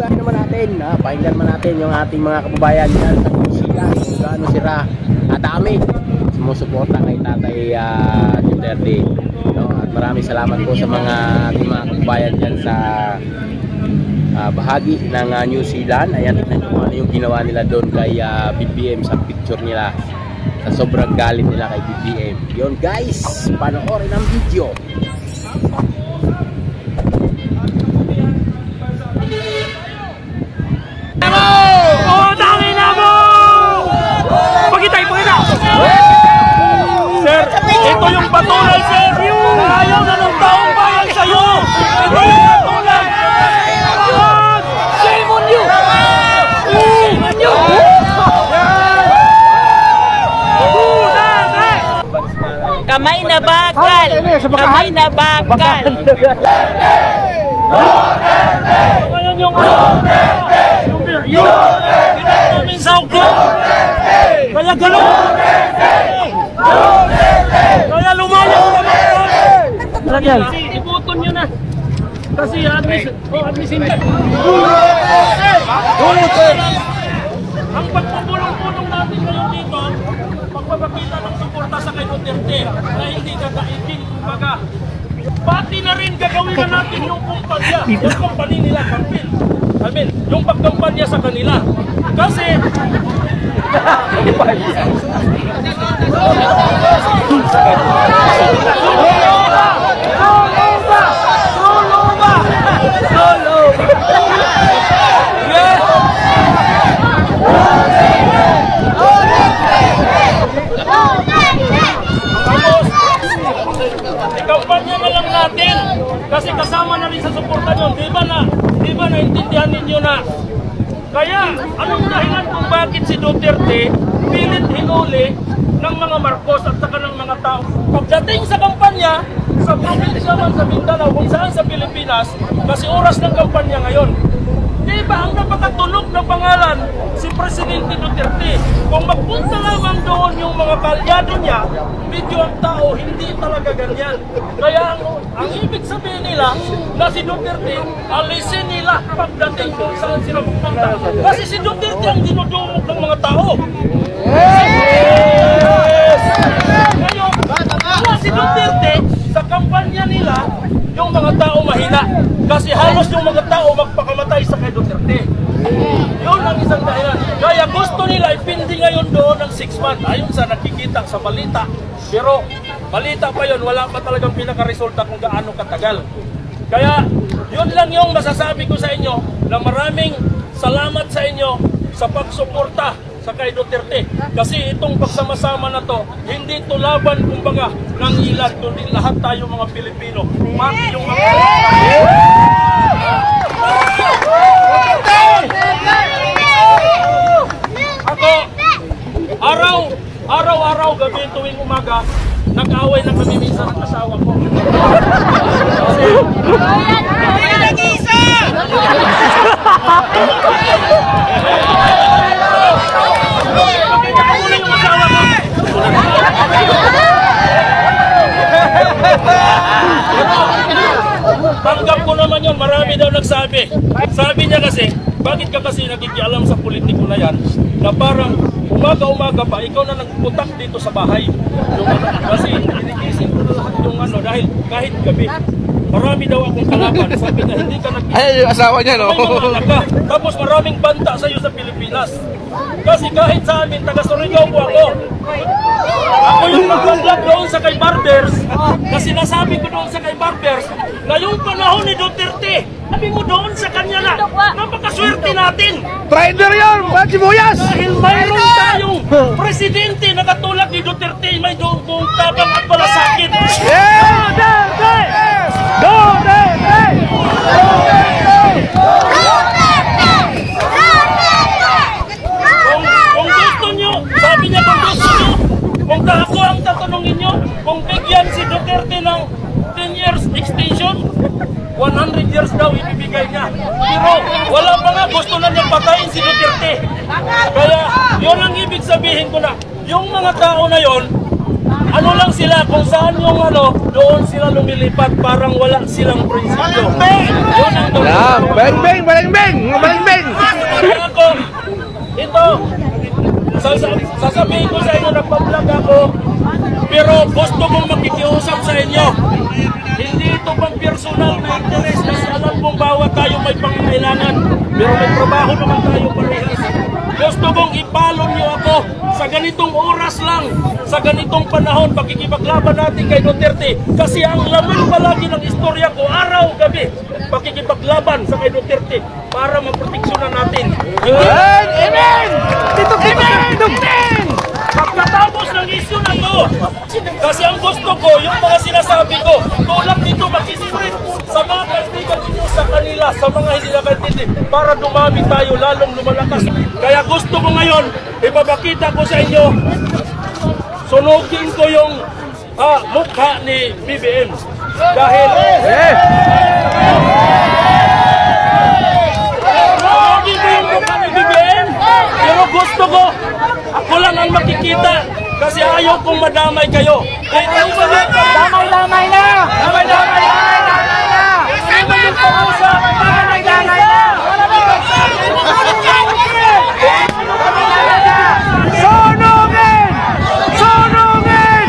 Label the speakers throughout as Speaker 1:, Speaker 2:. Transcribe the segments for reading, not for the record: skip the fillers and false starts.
Speaker 1: naman natin, pakinggan naman natin yung ating mga kababayan dyan sa New Zealand kung gaano sila dami sumusuporta kay Tatay Duterte, no? At maraming salamat po sa mga ating mga kababayan dyan sa bahagi ng New Zealand. Ayan, tignan nyo ano yung ginawa nila doon kay BBM sa picture nila, sa sobrang galit nila kay BBM. Yun guys, panoorin ang video.
Speaker 2: Sir, ito yung patunay, sir. Ayaw na ng taong bayan sa'yo. Ito yung patunay. Shame on you! Shame on you!
Speaker 3: Kamay na bakal! Kamay na bakal!
Speaker 2: Ngayon yung yung sa uklong. Kaya gano'n. Kaya lumayo ka naman. Ibuton nyo na. Kasi admisin ka. Ang pagpupulong-pulong natin ngayon dito, pagpapakita ng suporta sa kay Duterte na hindi kakaibig, kumbaga. Pati na rin gagawin na natin yung kumpanya. Yung kumpanya nila, yung pagkampanya sa kanila. Kasi kampanya na lang natin kasi kasama na rin sa suporta nyo. Di ba naintindihan ninyo na? Kaya anong dahilan kung bakit si Duterte pilit hinuli ng mga Marcos at saka ng mga tao? Pagdating sa kampanya, sa probinsya man sa Mindanao, kung saan sa Pilipinas, kasi oras ng kampanya ngayon. Di ba ang napakatunog ng pangalan si Presidente Duterte? Kung magpunta lamang doon yung mga kalyado niya, medyo ang tao hindi talaga ganyan. Kaya ang ibig sabihin nila na si Duterte, alisin nila pagdating kung saan sila magpunta. Kasi si Duterte ang dinudumog ng mga tao. Yes! Ngayon, wala si Duterte sa kampanya nila, yung mga tao mahina. Kasi halos yung mga tao magpakamatay sa kay Duterte. Yun ang isang dahilan. Kaya gusto nila ipindi ngayon doon ng 6 months. Ayon sa nakikita sa balita. Pero balita pa yun, wala pa talagang pinakaresulta kung gaano katagal. Kaya yun lang yung masasabi ko sa inyo na maraming salamat sa inyo sa pagsuporta sa kay Duterte. Kasi itong pagsama-sama na to, hindi to laban kumbaga ng ilan, kundi lahat tayo mga Pilipino. Pati yung mga ako, araw-araw gabi tuwing umaga, nag-away na kami minsan ng asawa ko. Nag-isa! Tanggap ko naman yun, marami daw nagsabi. Sabi niya kasi, bakit ka kasi nakikialam sa politiko na yan, na parang umaga-umaga pa, ikaw na nagputak dito sa bahay. Kasi inigising ko na lahat yung dahil kahit gabi, marami daw akong kalaban. Sabi na hindi ka nagkita.
Speaker 4: Ay, yung asawa niya, no?
Speaker 2: Tapos maraming banta sa iyo sa Pilipinas. Kasi kahit sa amin, taga Surigao po ako. Ako yung nag-vlog doon sa kay Barbers. Kasi nasabi ko doon sa kay Barbers na yung panahon ni Duterte, sabi mo doon sa kanya na, napakaswerte natin.
Speaker 4: Trader yan! Ba't sibuyas?
Speaker 2: Dahil mayroon tayong presidente na katulad ni Duterte, may doon tabang at malasakit.
Speaker 4: Yeah!
Speaker 2: Duterte! Duterte! Kung gusto nyo, sabi niya kung gusto nyo, kung ako ang tatanungin nyo, kung bigyan si Duterte ng 10 years extension, 100 years daw ibibigay niya. Pero wala pa nga, gusto na niya patayin si Duterte. Kaya yun ang ibig sabihin ko na, yung mga tao na yon, ano lang sila, kung saan yung ano, doon sila lumilipat, parang wala silang prinsipyo. Yun ang
Speaker 4: Yan, beng-beng, beng-beng, beng-beng.
Speaker 2: Kaya ako, ito, sasabihin ko sa inyo, nagpa-vlog ako, pero gusto kong makikiusap sa inyo. Hindi ito pang personal na interest kasi alam kong bawat tayo may pangangailangan, pero may trabaho naman tayo parehas. Gusto kong ipalong niyo ako sa ganitong oras lang, sa ganitong panahon, pakikipaglaban natin kay Duterte. Kasi ang laman palagi ng istorya ko, araw-gabi, pakikipaglaban sa kay Duterte para maproteksyonan natin.
Speaker 4: Amen! Tito, amen!
Speaker 2: Pagkatapos ng issue na to, kasi ang gusto ko, yung mga sinasabi ko, tulad dito mag-isipin sa mga kaibigan ninyo sa kanila, sa mga hindi nakaintindi, para dumami tayo, lalong lumalakas. Kaya gusto ko ngayon, ipapakita ko sa inyo, sunugin ko yung mukha ni BBM. Dahil, sunugin ko yung mukha ni BBM, pero gusto ko, ako lang ang makikita kasi ayaw kong madamay kayo.
Speaker 3: Damay-damay na! Damay-damay na!
Speaker 4: Sunugin! Sunugin! Sunugin!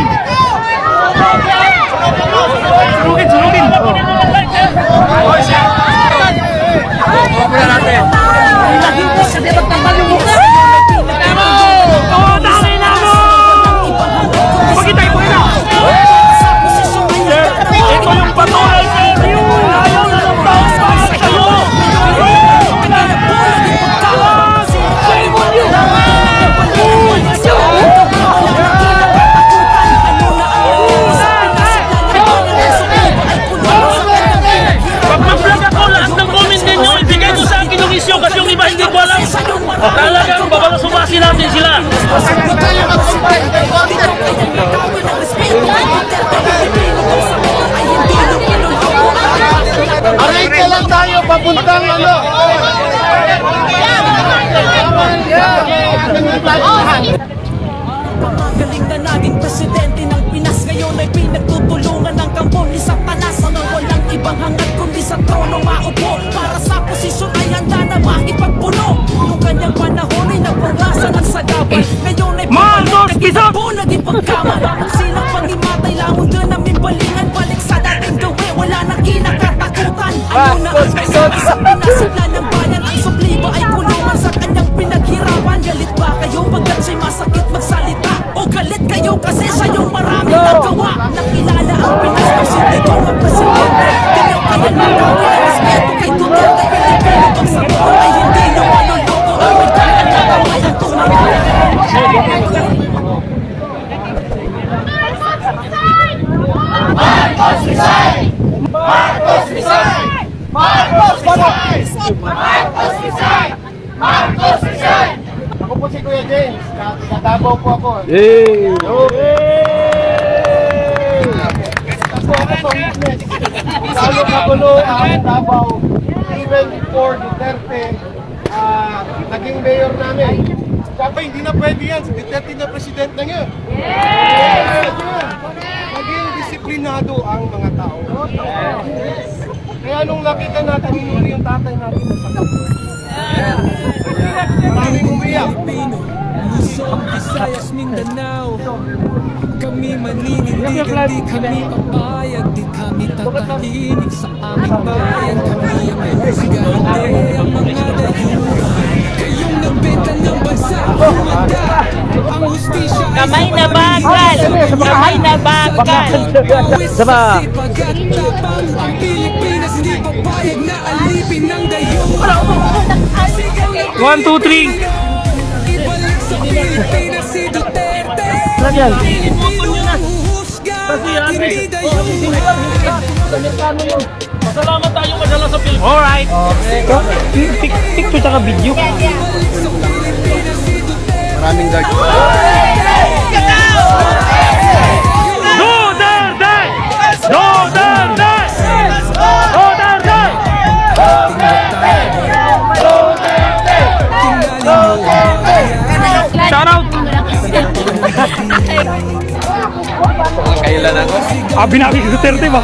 Speaker 2: Ito yung patuloy sa inyo. Ayaw na ng taong bakit kayo. Pag-vlog ako, lahat ng comment ninyo, ibigay ko sa akin yung issue kasi yung iba hindi ko alam. Talagang babalasubasi natin sila.
Speaker 4: Arrange na lang tayo papuntang ano.
Speaker 5: Pamagaling na naging presidente ng Pinas, ngayon ay pinagtutulungan ng kampo ni Satanas na walang ibang hangad kundi sa trono maupo. Para sa posisyon ay handa na makipagpuno. Nung kanyang panahon ay nagpangasa ng sagabal, ngayon ay pagkakabo naging pagkaman. Silang pangimatay lamang doon namin balingan, balik sa dating gawin, wala nang kinakatakutan. Ano na ang kasama sa pinasigla ng bayan, ang supliba ay kulungan sa kanyang pinaghirapan. Galit ba kayo pagkat siya'y masakit magsalita? O galit kayo kasi siya yung maraming nagawa? Nakilala ang Pinas ng sindiko ng presidente. Tinakayan ng kami ng respeto kay Duterte. Pilipino bang sa buo ay hindi nyo manuloko ang may kaya nagaway ang tunay.
Speaker 4: Marcos resign! Marcos resign! Marcos resign! Marcos resign! Marcos resign! Ako po si Kuya James, natabaw po ako. Yay! Ako sa witness. Lalo kagulo ang Davao. Even before Duterte, naging mayor namin. Sabi, hindi na pwede yan. Si Duterte na president na ngayon. Maging disiplinado ang mga tao. Kaya nung nakita natin hinuli yung tatay natin sa kapwa, maraming umiyak.
Speaker 5: Luzon, Visayas, Mindanao, kami maninindigan, di kami papayag, di kami tatahimik sa aming bayan. Kami ang husga, hindi ang mga dayuhan. Kayong nagbenta ng bansa, humanda ang hustisya.
Speaker 3: Kamay na bakal! Kamay na bakal!
Speaker 5: Sama! Ang Pilipinas di papayag na alipin ng dayuhan.
Speaker 2: 1, 2, 3.
Speaker 5: Ibalik sa Pilipinas si Duterte.
Speaker 2: Lagyan.
Speaker 5: Kasi hindi dayuhan.
Speaker 2: Salamat tayo kadala sa Pilipinas.
Speaker 3: Alright! Picture tsaka video.
Speaker 4: Maraming guard.
Speaker 2: Duterte! Duterte! Duterte! Shout out!
Speaker 6: Binabi ko Duterte ba?